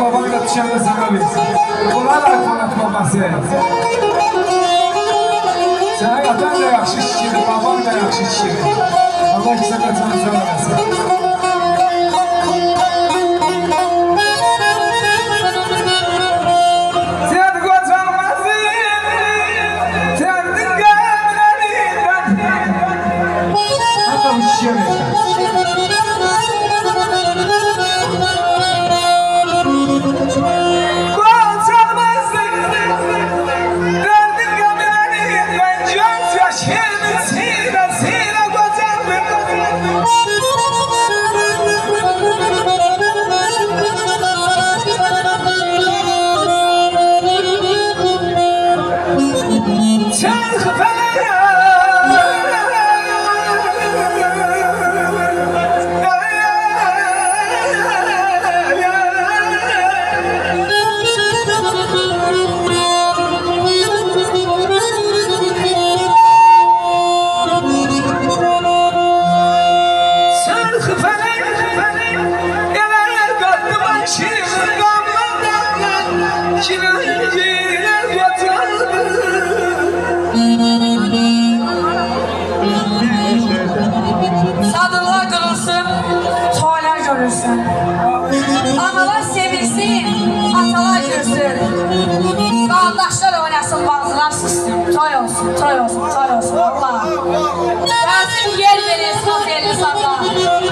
baban da dışarıda sana versin. Ulan Alfonat babası. Sana atan da yaxşı şişirir, baban da yaxşı şişirir. Allah ikisi kaçanı söylemesin. Sadılar qırılsın, toylar görürsün. Analar sevilsin, atalar görsün. Qardaşlar oynasın, bazılar sussun. Toy olsun, toy olsun, toy olsun. Allah. Gəlsin yer verilsin otelli saza.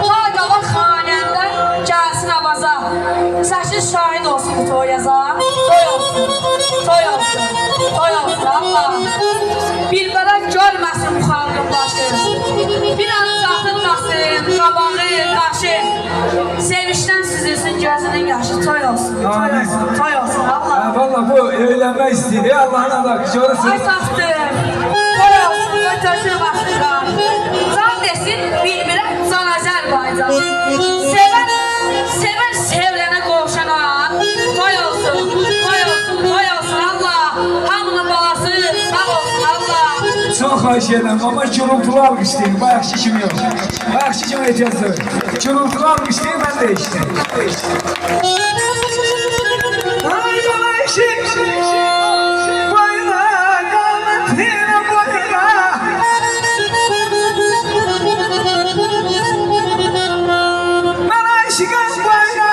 Ta qabaq xanəndə gəlsin avaza. Səkiz şahid olsun bu toy yaza. Toy olsun, toy olsun, toy olsun. Allah. Bilbərək görməsin bu xalqın başı. Bir an satılmasın, qabağı, qaşı. Sevişdən süzülsün gözünün yaşı. Toy olsun, toy olsun, toy olsun. Allah. Valla bu evlenmek istiyor. Allah'ın adı görürsün. Ay taxtım, toy olsun, götürsün başlığa. Can desin, bir-birə can Azərbaycan. Sevən sevlənə qovşana. Toy olsun, toy olsun, toy olsun. Allah, hamının balası sağ olsun. Allah. Çok xahiş edirəm, amma gürültülü alqışlayın. Bayaq şişim yox. Bayaq şişim ehtiyacı yox. Gürültülü alqışlayın, mən də işləyim. Ay balay şiş, bayla, qamətinə bayla. Mən aşıqam bayla,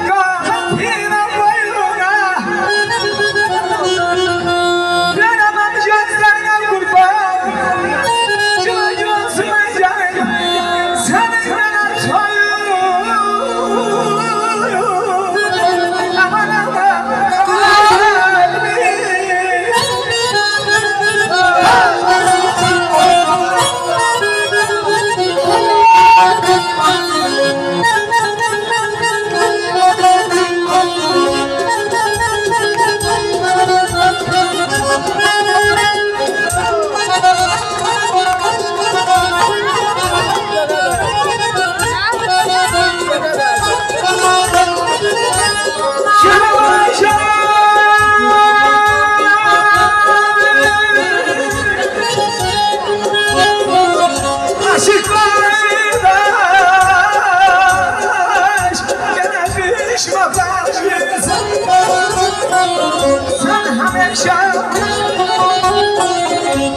qamətinə bayla. Verəməm gözlərinə qurban, cılacılsın canım, sənin mənə toyun. Aman aman,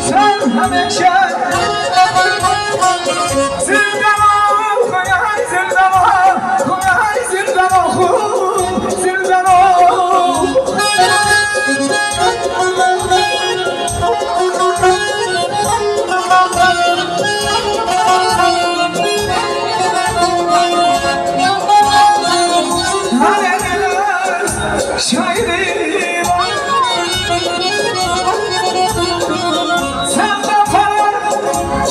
sen hemşe zildan ol, koyay zildan ol, koyay zildan ol, zildan ol. Şairi var. Sen de para,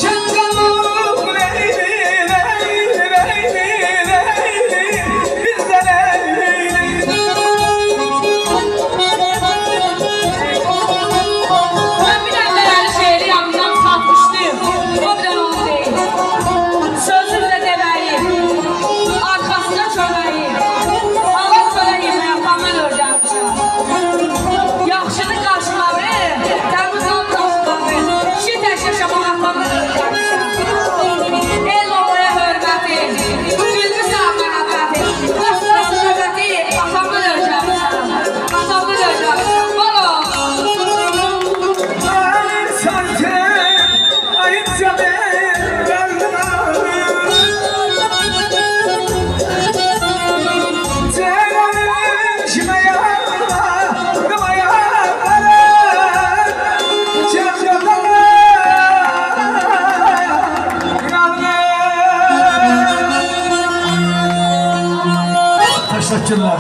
çencanlık neyine. Teşekkürler.